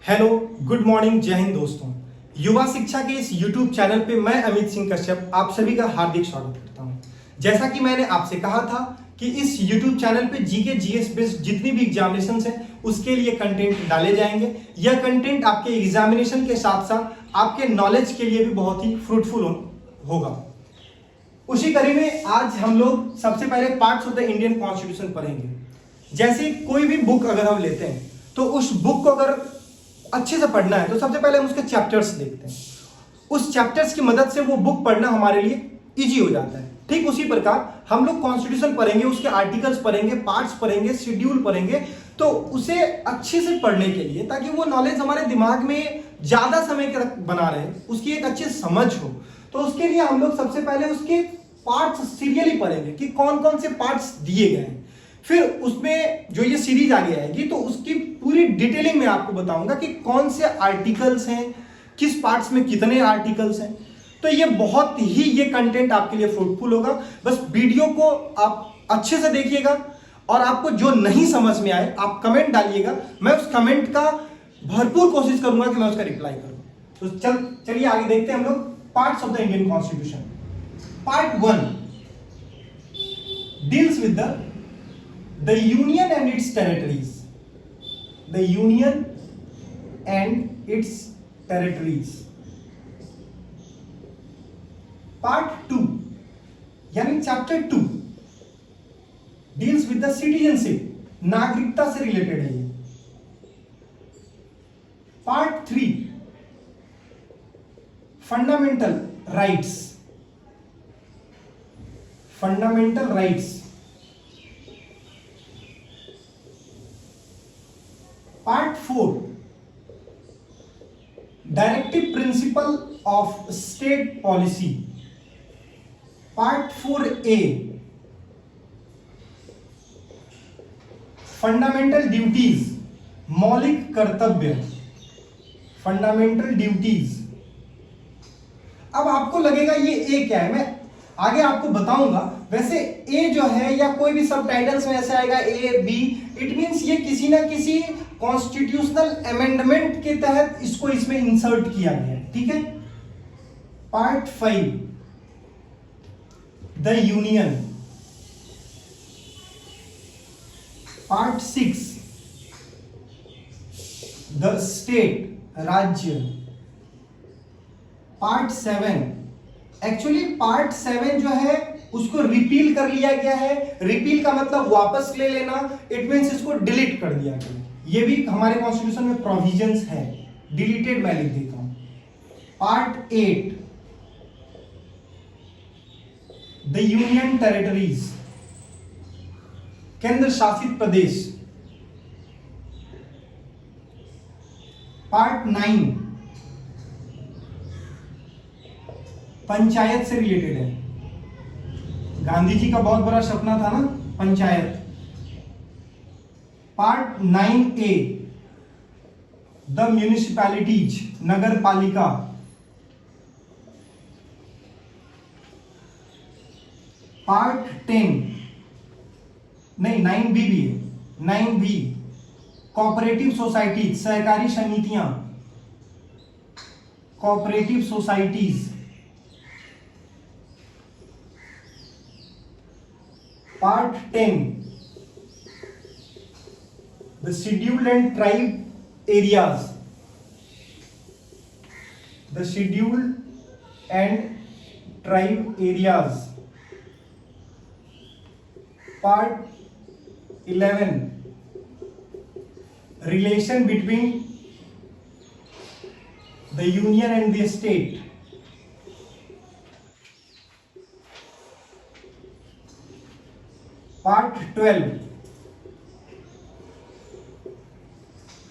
Hello, good morning, जय हिंद दोस्तों। युवा शिक्षा के इस यूट्यूब चैनल पे मैं अमित सिंह कश्यप आप सभी का हार्दिक स्वागत करता हूं। जैसा कि मैंने आपसे कहा था कि इस यूट्यूब चैनल पे जीके जीएस बेस्ड जितनी भी एग्जामिनेशन हैं उसके लिए कंटेंट डाले जाएंगे। यह कंटेंट आपके एग्जामिनेशन के साथ साथ आपके नॉलेज के लिए भी बहुत ही फ्रूटफुल होगा। उसी कड़ी में आज हम लोग सबसे पहले parts of the Indian constitution पढ़ेंगे। जैसे कोई भी बुक अगर हम लेते हैं तो उस बुक को अगर अच्छे से पढ़ना है तो सबसे पहले हम उसके चैप्टर्स देखते हैं। उस चैप्टर्स की मदद से वो बुक पढ़ना हमारे लिए इजी हो जाता है। ठीक उसी प्रकार हम लोग कॉन्स्टिट्यूशन पढ़ेंगे, उसके आर्टिकल्स पढ़ेंगे, पार्ट्स पढ़ेंगे, शेड्यूल पढ़ेंगे, तो उसे अच्छे से पढ़ने के लिए ताकि वो नॉलेज हमारे दिमाग में ज्यादा समय तक बना रहे, उसकी एक अच्छी समझ हो, तो उसके लिए हम लोग सबसे पहले उसके पार्ट्स सीरियली पढ़ेंगे कि कौन कौन से पार्ट्स दिए गए हैं। फिर उसमें जो ये सीरीज आगे आएगी तो उसकी पूरी डिटेलिंग में आपको बताऊंगा कि कौन से आर्टिकल्स हैं, किस पार्ट्स में कितने आर्टिकल्स हैं। तो ये बहुत ही ये कंटेंट आपके लिए फ्रूटफुल होगा। बस वीडियो को आप अच्छे से देखिएगा और आपको जो नहीं समझ में आए आप कमेंट डालिएगा। मैं उस कमेंट का भरपूर कोशिश करूंगा कि मैं उसका रिप्लाई करूं। तो चलिए आगे देखते हैं हम लोग parts of the Indian constitution. Part 1 deals with the union and its territories. The union and its territories. Part 2 यानी chapter 2 deals with the citizenship, नागरिकता से रिलेटेड है ये। Part 3 fundamental rights. Fundamental rights. Part 4 directive principle of state policy. Part 4A fundamental duties, मौलिक कर्तव्य। Fundamental duties. अब आपको लगेगा ये ए क्या है, मैं आगे आपको बताऊंगा। वैसे ए जो है या कोई भी सब टाइटल्स में ऐसे आएगा ए बी, इट मींस ये किसी ना किसी कॉन्स्टिट्यूशनल अमेंडमेंट के तहत इसको इसमें इंसर्ट किया गया है। ठीक है। Part 5 the union. Part 6 the state, राज्य। पार्ट 7 एक्चुअली पार्ट 7 जो है उसको रिपील कर लिया गया है। रिपील का मतलब वापस ले लेना, इट मींस इसको डिलीट कर दिया गया। ये भी हमारे कॉन्स्टिट्यूशन में प्रोविजंस है, डिलीटेड मैं लिख देता हूं। पार्ट 8 द यूनियन टेरिटरीज, केंद्र शासित प्रदेश। पार्ट 9 पंचायत से रिलेटेड है। गांधी जी का बहुत बड़ा सपना था ना, panchayat. Part 9A the municipalities, नगर पालिका। पार्ट 10 नहीं 9B भी है, 9B कोऑपरेटिव सोसाइटीज, सहकारी समितियां, cooperative societies. Part 10 the scheduled and tribe areas, the scheduled and tribe areas. Part 11 relation between the union and the state. Part 12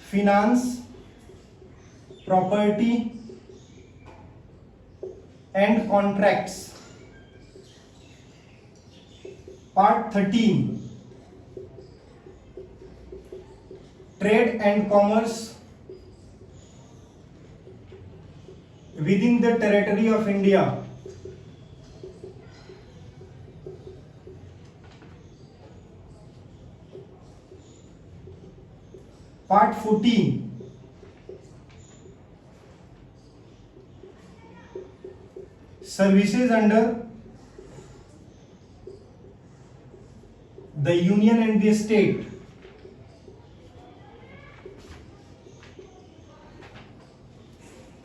finance, property and contracts. Part 13 trade and commerce within the territory of India. Part 14 services under the union and the state,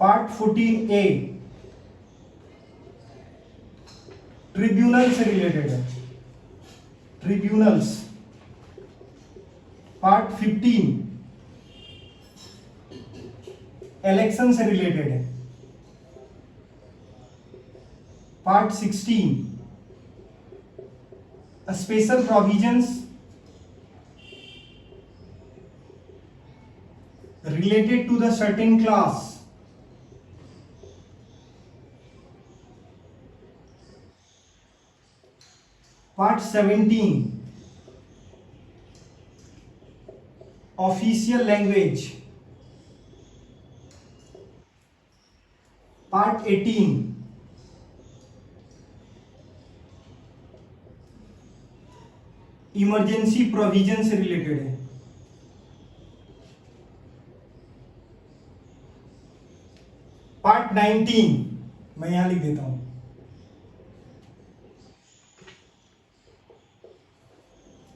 part 14A tribunal से related है, tribunals. Part 15 election से related है। Part 16 special provisions related to the certain class, part 17 official language, part 18 emergency provision से related है। Part 19 मैं यहां लिख देता हूं,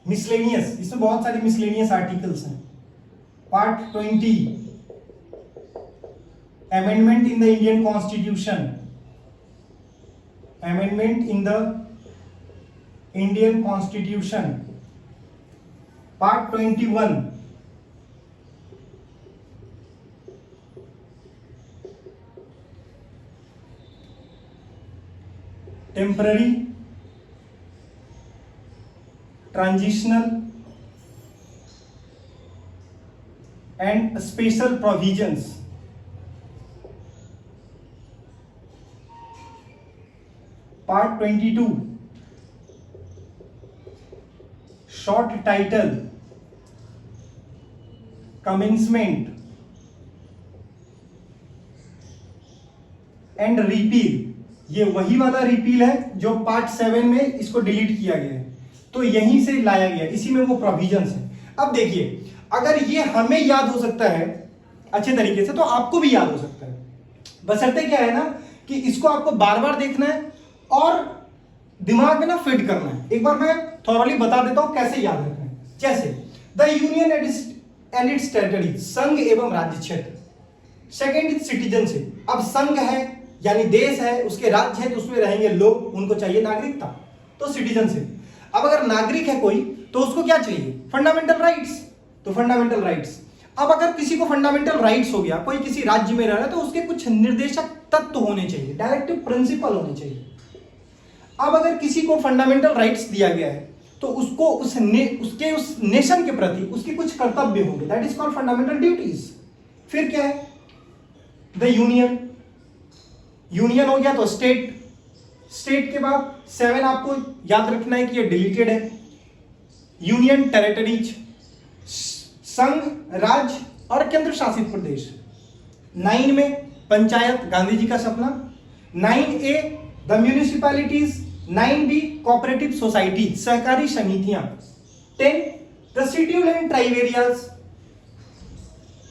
मिसलेनियस, इसमें बहुत सारे मिसलेनियस आर्टिकल्स हैं। Part 20 amendment in the Indian constitution, amendment in the Indian constitution. Part 21 temporary, transitional and special provisions. Part 22 short title, commencement and repeal. ये वही वाला रिपील है जो पार्ट 7 में इसको डिलीट किया गया है, तो यहीं से लाया गया, इसी में वो प्रोविजंस है। अब देखिए, अगर ये हमें याद हो सकता है अच्छे तरीके से, तो आपको भी याद हो सकता है। बशर्ते क्या है ना कि इसको आपको बार बार देखना है और दिमाग में ना फिट करना है। एक बार मैं थॉरली बता देता हूं कैसे याद रखना है। जैसे the union and it's territory, संघ एवं राज्य क्षेत्र। सेकेंड इज सिटीजनशिप, अब संघ है यानी देश है, उसके राज्य है, तो उसमें रहेंगे लोग, उनको चाहिए नागरिकता, तो सिटीजनशिप। अब अगर नागरिक है कोई, तो उसको क्या चाहिए? फंडामेंटल राइट्स, तो फंडामेंटल राइट्स। अब अगर किसी को फंडामेंटल राइट्स हो गया, कोई किसी राज्य में रह रहा है, तो उसके कुछ निर्देशक तत्व होने चाहिए, डायरेक्टिव प्रिंसिपल होने चाहिए। अब अगर किसी को फंडामेंटल राइट्स दिया गया है, तो उसको उस नेशन के प्रति उसके कुछ कर्तव्य होंगे, that is called fundamental duties. फिर क्या है? द यूनियन, यूनियन हो गया तो स्टेट, स्टेट के बाद 7 आपको याद रखना है कि ये डिलीटेड है। यूनियन टेरिटरीज, संघ, राज्य और केंद्र शासित प्रदेश। 9 में पंचायत, गांधी जी का सपना। 9A the municipalities. 9B cooperative society, सहकारी समितियां। 10 the schedule and tribe areas.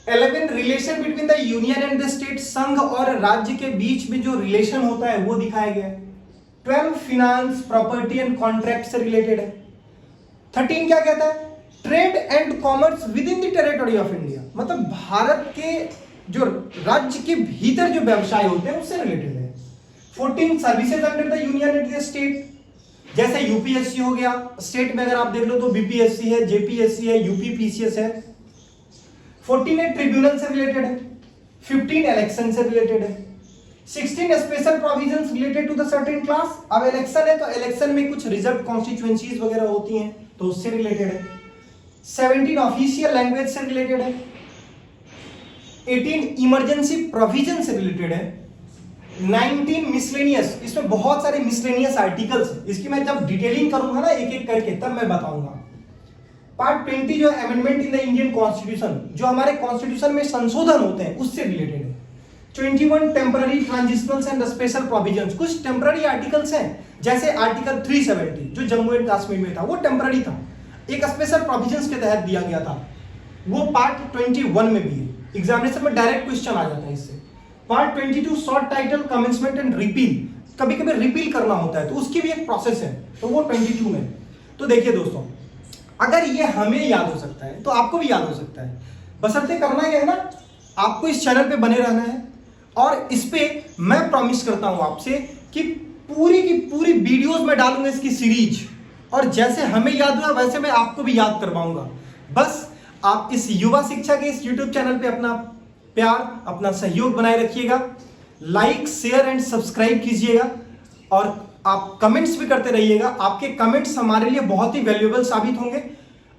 11 relation between the union and the state, संघ और राज्य के बीच में जो रिलेशन होता है वो दिखाया गया है। 12 फिनांस, प्रॉपर्टी एंड कॉन्ट्रैक्ट से रिलेटेड है। 13 क्या कहता है? Trade and commerce with in the territory of India, मतलब भारत के जो राज्य के भीतर जो व्यवसाय होते हैं उससे रिलेटेड है। 14 services under the union and the state, जैसे यूपीएससी हो गया, स्टेट में अगर आप देख लो तो बीपीएससी है, जेपीएससी है, यूपीपीसीएस है। 14 ट्रिब्यूनल से रिलेटेड है। 15 इलेक्शन से रिलेटेड है। 16 special provisions related to the certain class. अब इलेक्शन है तो इलेक्शन में कुछ रिजर्व कॉन्स्टिट्यूएंसीज वगैरह होती हैं तो उससे रिलेटेड है। 17 ऑफिशियल लैंग्वेज से रिलेटेड है। 18 इमरजेंसी प्रोविजन से रिलेटेड है। 19 मिसलेनियस, इसमें बहुत सारे मिसलेनियस आर्टिकल्स हैं, इसकी मैं जब डिटेलिंग करूंगा ना एक एक करके तब मैं बताऊंगा। पार्ट 20 जो amendment in the Indian constitution, जो हमारे कॉन्स्टिट्यूशन में संशोधन होते हैं उससे रिलेटेड है। 21 टेम्पररी, ट्रांजिशनल्स एंड स्पेशल प्रोविजंस, कुछ टेम्पररी आर्टिकल्स हैं, जैसे आर्टिकल 370 जो जम्मू एंड कश्मीर में था वो टेम्पररी था, एक स्पेशल प्रोविजंस के तहत दिया गया था, वो पार्ट 21 में भी है। एग्जामिनेशन में डायरेक्ट क्वेश्चन आ जाता है इससे। Part 22 short title, commencement and repeal, कभी कभी रिपील करना होता है, तो उसकी भी एक प्रोसेस है, तो वो 22 में। तो देखिए दोस्तों, अगर ये हमें याद हो सकता है तो आपको भी याद हो सकता है। बशर्ते करना ये है ना, आपको इस चैनल पे बने रहना है, और इस पे मैं प्रॉमिस करता हूं आपसे कि पूरी की पूरी वीडियोस में डालूंगा इसकी सीरीज, और जैसे हमें याद हुआ वैसे मैं आपको भी याद करवाऊंगा। बस आप इस युवा शिक्षा के इस यूट्यूब चैनल पे अपना प्यार, अपना सहयोग बनाए रखिएगा, लाइक शेयर एंड सब्सक्राइब कीजिएगा, और आप कमेंट्स भी करते रहिएगा। आपके कमेंट्स हमारे लिए बहुत ही वैल्यूएबल साबित होंगे।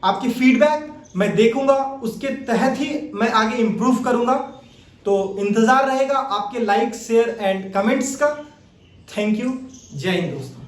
आपकी फीडबैक मैं देखूंगा, उसके तहत ही मैं आगे इंप्रूव करूंगा। तो इंतजार रहेगा आपके लाइक शेयर एंड कमेंट्स का। Thank you. जय हिंद दोस्तों।